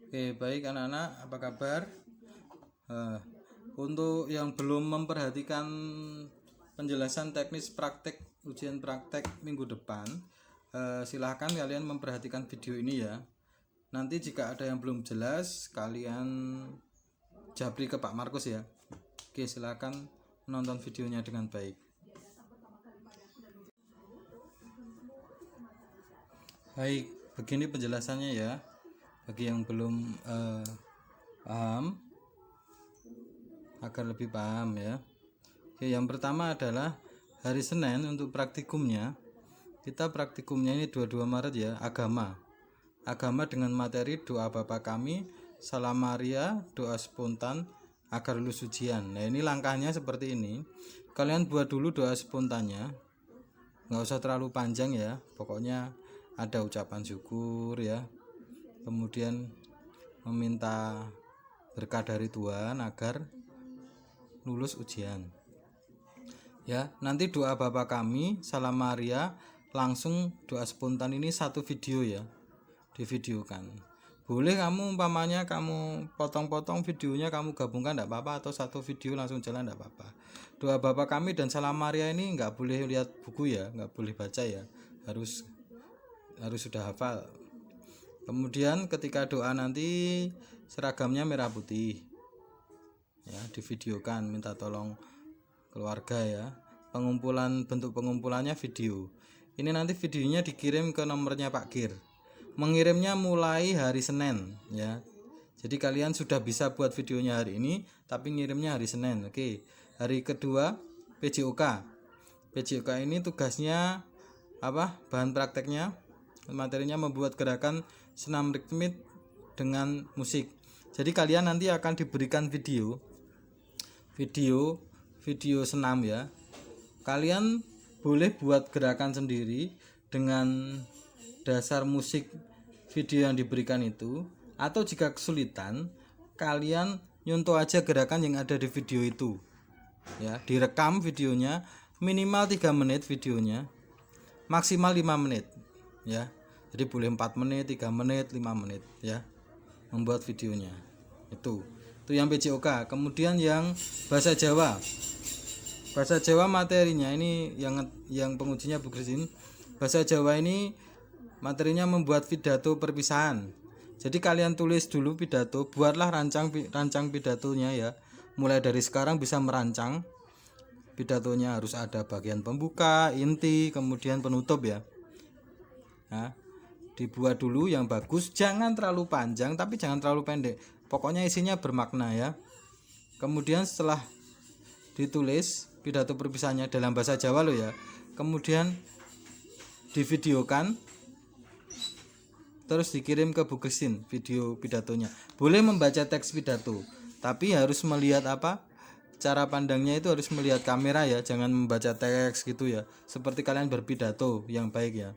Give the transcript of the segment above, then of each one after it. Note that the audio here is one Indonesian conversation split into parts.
Oke, baik anak-anak, apa kabar? Eh, untuk yang belum memperhatikan penjelasan teknis praktek ujian praktek minggu depan, silahkan kalian memperhatikan video ini ya. Nanti jika ada yang belum jelas, kalian japri ke Pak Markus ya. Oke, silahkan menonton videonya dengan baik. Baik, begini penjelasannya ya. Bagi yang belum paham, agar lebih paham ya. Oke, yang pertama adalah hari Senin untuk praktikumnya. Kita praktikumnya ini 22 Maret ya, agama. Agama dengan materi doa Bapa Kami, Salam Maria, doa spontan agar lulus ujian. Nah, ini langkahnya seperti ini. Kalian buat dulu doa spontannya. Nggak usah terlalu panjang ya. Pokoknya ada ucapan syukur ya. Kemudian meminta berkah dari Tuhan agar lulus ujian. Ya, nanti doa Bapa Kami, Salam Maria, langsung doa spontan ini satu video ya, divideokan. Boleh kamu umpamanya kamu potong-potong videonya, kamu gabungkan enggak apa-apa, atau satu video langsung jalan enggak apa-apa. Doa Bapa Kami dan Salam Maria ini enggak boleh lihat buku ya, enggak boleh baca ya, harus sudah hafal. Kemudian ketika doa nanti seragamnya merah putih ya, divideokan, minta tolong keluarga ya. Bentuk pengumpulannya video. Ini nanti videonya dikirim ke nomornya Pak Gir. Mengirimnya mulai hari Senin ya. Jadi kalian sudah bisa buat videonya hari ini, tapi ngirimnya hari Senin. Oke. Hari kedua PJOK. PJOK ini tugasnya apa? Bahan prakteknya, materinya membuat gerakan senam ritmik dengan musik. Jadi kalian nanti akan diberikan video senam ya. Kalian boleh buat gerakan sendiri dengan dasar musik video yang diberikan itu, atau jika kesulitan kalian nyontoh aja gerakan yang ada di video itu ya. Direkam videonya minimal 3 menit, videonya maksimal 5 menit ya. Jadi boleh 4 menit, 3 menit, 5 menit ya membuat videonya. Itu yang PJOK. Kemudian yang bahasa Jawa materinya ini yang pengujinya Bu Christine. Bahasa Jawa ini materinya membuat pidato perpisahan. Jadi kalian tulis dulu pidato, buatlah rancang pidatonya ya. Mulai dari sekarang bisa merancang pidatonya, harus ada bagian pembuka, inti, kemudian penutup ya. Nah, dibuat dulu yang bagus, jangan terlalu panjang tapi jangan terlalu pendek. Pokoknya isinya bermakna ya. Kemudian setelah ditulis pidato perpisahannya dalam bahasa Jawa loh ya, kemudian divideokan, terus dikirim ke Bu Christine video pidatonya. Boleh membaca teks pidato, tapi harus melihat apa? Cara pandangnya itu harus melihat kamera ya, jangan membaca teks gitu ya. Seperti kalian berpidato yang baik ya.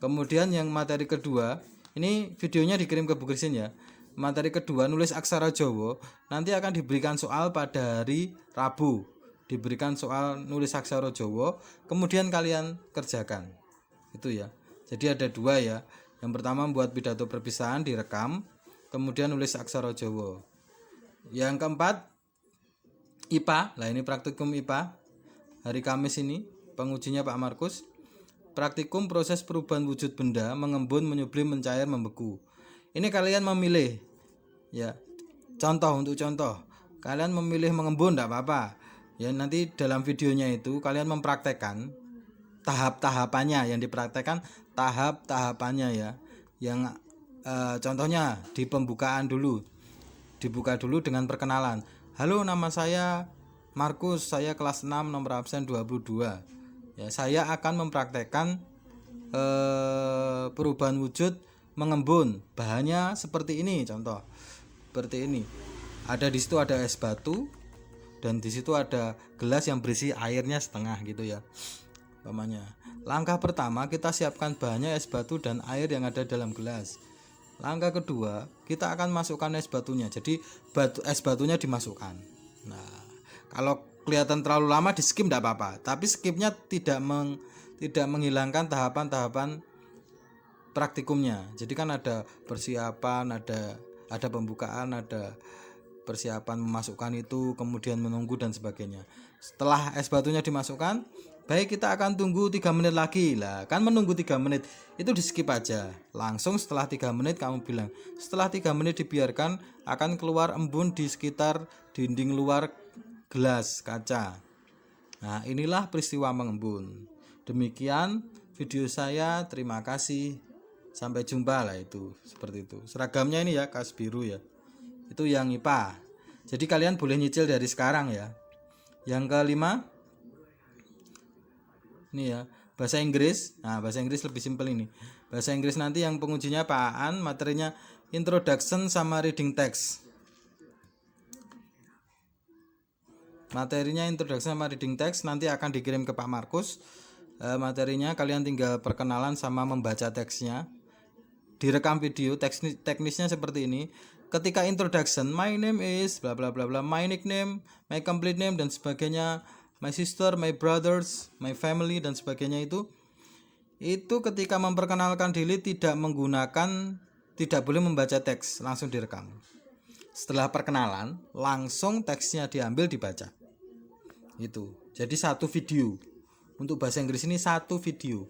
Kemudian yang materi kedua, ini videonya dikirim ke Bu Christine ya. Materi kedua nulis aksara Jawa, nanti akan diberikan soal pada hari Rabu. Diberikan soal nulis aksara Jawa, kemudian kalian kerjakan. Itu ya. Jadi ada dua ya. Yang pertama buat pidato perpisahan direkam, kemudian nulis aksara Jawa. Yang keempat IPA. Lah ini praktikum IPA. Hari Kamis ini pengujinya Pak Markus. Praktikum proses perubahan wujud benda, mengembun, menyublim, mencair, membeku. Ini kalian memilih ya. Untuk contoh, kalian memilih mengembun enggak apa-apa. Ya nanti dalam videonya itu kalian mempraktekkan tahap-tahapannya, yang dipraktekkan tahap-tahapannya ya. Yang contohnya di pembukaan dulu. Dibuka dulu dengan perkenalan. Halo, nama saya Markus, saya kelas 6 nomor absen 22. Ya, saya akan mempraktekkan perubahan wujud mengembun. Bahannya seperti ini, contoh. Seperti ini. Di situ ada es batu dan di situ ada gelas yang berisi airnya setengah gitu ya. Umpamanya. Langkah pertama kita siapkan bahannya es batu dan air yang ada dalam gelas. Langkah kedua, kita akan masukkan es batunya. Jadi es batunya dimasukkan. Nah, kalau kelihatan terlalu lama di skip tidak apa-apa, tapi skipnya tidak menghilangkan tahapan-tahapan praktikumnya. Jadi kan ada persiapan, ada Ada pembukaan, ada persiapan memasukkan itu, kemudian menunggu dan sebagainya. Setelah es batunya dimasukkan, baik kita akan tunggu 3 menit lagi. Lah kan menunggu 3 menit itu di skip aja. Langsung setelah 3 menit kamu bilang, setelah 3 menit dibiarkan akan keluar embun di sekitar dinding luar gelas kaca. Nah, inilah peristiwa mengembun. Demikian video saya, terima kasih. Sampai jumpa lah, itu seperti itu. Seragamnya ini ya kaos biru ya. Itu yang IPA. Jadi kalian boleh nyicil dari sekarang ya. Yang kelima, ini ya, bahasa Inggris. Nah, bahasa Inggris lebih simpel ini. Bahasa Inggris nanti yang pengujinya Pak Aan, materinya introduction sama reading text. Materinya introduction sama reading text nanti akan dikirim ke Pak Markus. Materinya kalian tinggal perkenalan sama membaca teksnya. Direkam video, teknisnya seperti ini. Ketika introduction, my name is bla bla bla bla, my nickname, my complete name dan sebagainya, my sister, my brothers, my family dan sebagainya, itu ketika memperkenalkan diri tidak boleh membaca teks, langsung direkam. Setelah perkenalan, langsung teksnya diambil dibaca. Itu. Jadi satu video. Untuk bahasa Inggris ini satu video.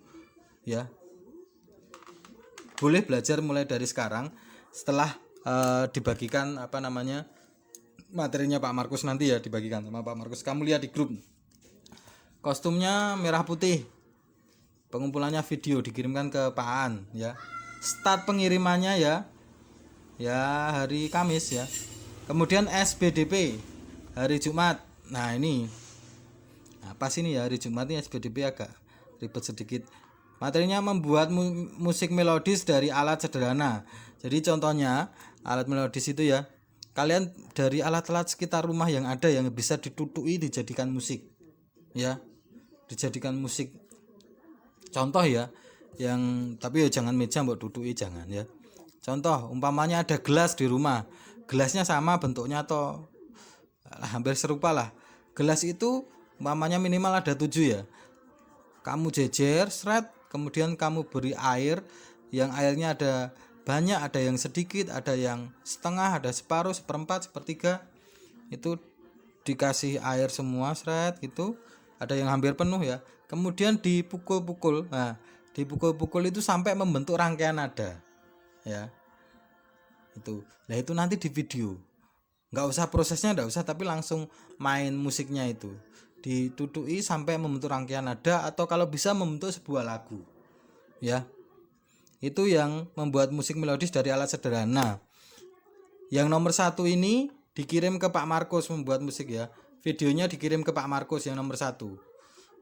Ya. Boleh belajar mulai dari sekarang setelah dibagikan materinya Pak Markus nanti ya, dibagikan sama Pak Markus. Kamu lihat di grup. Kostumnya merah putih. Pengumpulannya video dikirimkan ke Pak Aan ya. Start pengirimannya ya hari Kamis ya. Kemudian SBDP hari Jumat. Nah, ini. Nah, pas ini ya hari Jumat ini SBDP agak ribet sedikit. Materinya membuat musik melodis dari alat sederhana. Jadi contohnya alat melodis itu ya, kalian dari alat-alat sekitar rumah yang ada yang bisa ditutui dijadikan musik. Ya. Dijadikan musik. Contoh ya, tapi ya jangan meja mbok tutui, jangan ya. Contoh umpamanya ada gelas di rumah. Gelasnya sama bentuknya atau hampir serupa lah. Gelas itu umpamanya minimal ada 7 ya. Kamu jejer, kemudian kamu beri air, yang airnya ada banyak, ada yang sedikit, ada yang setengah, ada separuh, seperempat, sepertiga. Itu dikasih air semua, gitu. Ada yang hampir penuh ya. Kemudian dipukul-pukul. Nah, dipukul-pukul itu sampai membentuk rangkaian nada. Ya. Nah, itu nanti di video. Enggak usah prosesnya, enggak usah, tapi langsung main musiknya itu. Ditutui sampai membentuk rangkaian nada atau kalau bisa membentuk sebuah lagu. Ya. Itu yang membuat musik melodis dari alat sederhana. Yang nomor 1 ini dikirim ke Pak Markus membuat musik ya. Videonya dikirim ke Pak Markus yang nomor 1.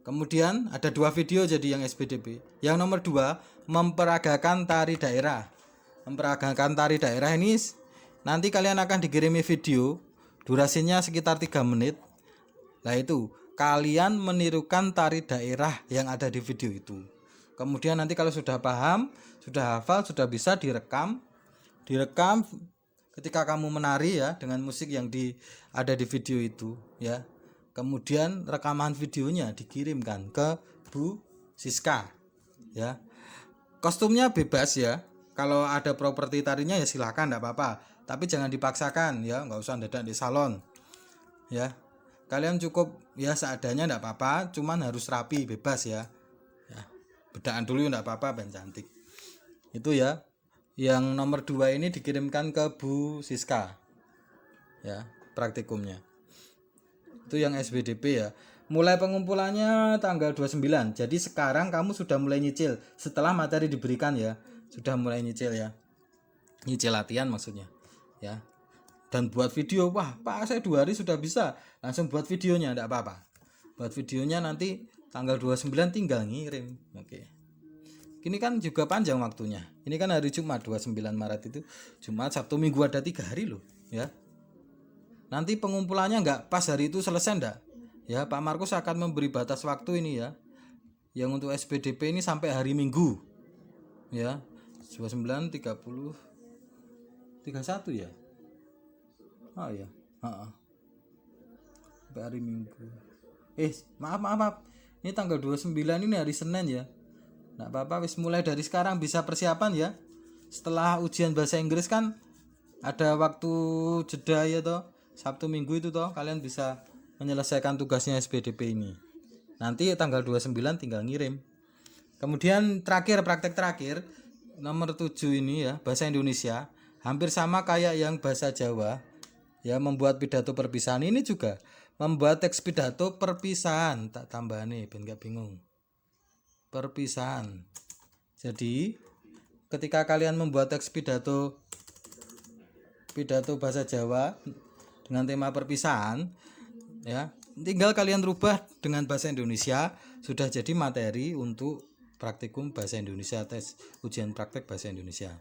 Kemudian ada 2 video jadi yang SBDP. Yang nomor 2 memperagakan tari daerah. Memperagakan tari daerah ini nanti kalian akan dikirimi video. Durasinya sekitar 3 menit. Nah, itu kalian menirukan tari daerah yang ada di video itu. Kemudian nanti kalau sudah paham, sudah hafal, sudah bisa direkam ketika kamu menari ya dengan musik yang ada di video itu ya. Kemudian rekaman videonya dikirimkan ke Bu Siska ya. Kostumnya bebas ya. Kalau ada properti tarinya ya silakan, enggak apa-apa. Tapi jangan dipaksakan ya, enggak usah dadak di salon. Ya. Kalian cukup ya seadanya enggak apa-apa, cuman harus rapi, bebas ya. Ya. Bedaan dulu enggak apa-apa, ben cantik. Itu ya. Yang nomor 2 ini dikirimkan ke Bu Siska. Ya, praktikumnya. Itu yang SBDP ya. Mulai pengumpulannya tanggal 29. Jadi sekarang kamu sudah mulai nyicil setelah materi diberikan ya. Sudah mulai nyicil ya. Nyicil latihan maksudnya. Ya. Dan buat video, wah Pak saya 2 hari sudah bisa. Langsung buat videonya, enggak apa-apa. Buat videonya nanti tanggal 29 tinggal ngirim. Oke. Ini kan juga panjang waktunya. Ini kan hari Jumat 29 Maret itu. Jumat, Sabtu, Minggu ada 3 hari loh ya. Nanti pengumpulannya enggak pas hari itu selesai enggak? Ya, Pak Markus akan memberi batas waktu ini ya. Yang untuk SPDP ini sampai hari Minggu. Ya. 29, 30, 31 ya. Oh ya. Sampai hari Minggu. Maaf. Ini tanggal 29 ini hari Senin ya. Nggak apa-apa, wis mulai dari sekarang bisa persiapan ya. Setelah ujian bahasa Inggris kan ada waktu jeda ya toh, Sabtu Minggu itu toh kalian bisa menyelesaikan tugasnya SPDP ini. Nanti tanggal 29 tinggal ngirim. Kemudian terakhir, praktek terakhir nomor 7 ini ya, bahasa Indonesia. Hampir sama kayak yang bahasa Jawa. Ya, membuat pidato perpisahan ini juga membuat teks pidato perpisahan, tak tambah nih ben gak bingung. Perpisahan. Jadi, ketika kalian membuat teks pidato bahasa Jawa dengan tema perpisahan, ya, tinggal kalian rubah dengan bahasa Indonesia, sudah jadi materi untuk praktikum bahasa Indonesia, tes ujian praktek bahasa Indonesia.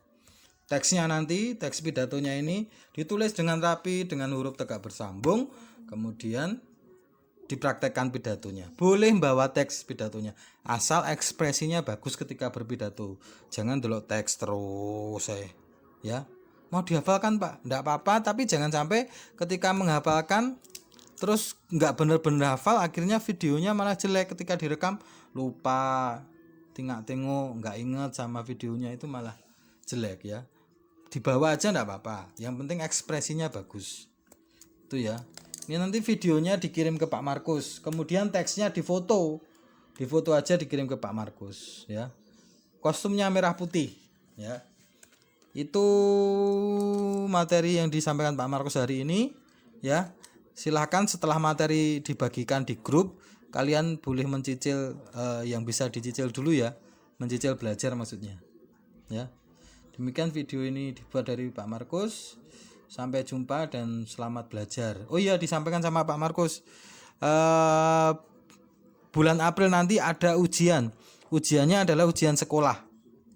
Teksnya nanti, teks pidatonya ini ditulis dengan rapi, dengan huruf tegak bersambung, kemudian dipraktekkan pidatonya. Boleh bawa teks pidatonya, asal ekspresinya bagus ketika berpidato. Jangan delok teks terus ya. Mau dihafalkan Pak, enggak apa-apa, tapi jangan sampai ketika menghafalkan terus enggak benar-benar hafal, akhirnya videonya malah jelek ketika direkam, lupa, tengok enggak ingat sama videonya, itu malah jelek ya. Dibawa aja enggak apa-apa, yang penting ekspresinya bagus. Itu ya. Ini nanti videonya dikirim ke Pak Markus, kemudian teksnya difoto aja dikirim ke Pak Markus ya. Kostumnya merah putih ya. Itu materi yang disampaikan Pak Markus hari ini ya. Silahkan setelah materi dibagikan di grup, kalian boleh mencicil yang bisa dicicil dulu ya, mencicil belajar maksudnya ya. Demikian video ini dibuat dari Pak Markus. Sampai jumpa dan selamat belajar. Oh iya, disampaikan sama Pak Markus, bulan April nanti ada ujian. Ujiannya adalah ujian sekolah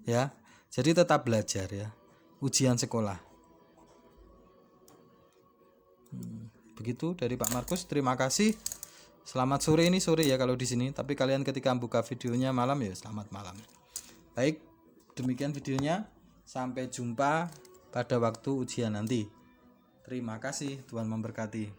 ya. Jadi tetap belajar ya. Ujian sekolah. Begitu dari Pak Markus. Terima kasih. Selamat sore, ini sore ya kalau di sini. Tapi kalian ketika buka videonya malam ya selamat malam. Baik, demikian videonya. Sampai jumpa pada waktu ujian nanti. Terima kasih, Tuhan memberkati.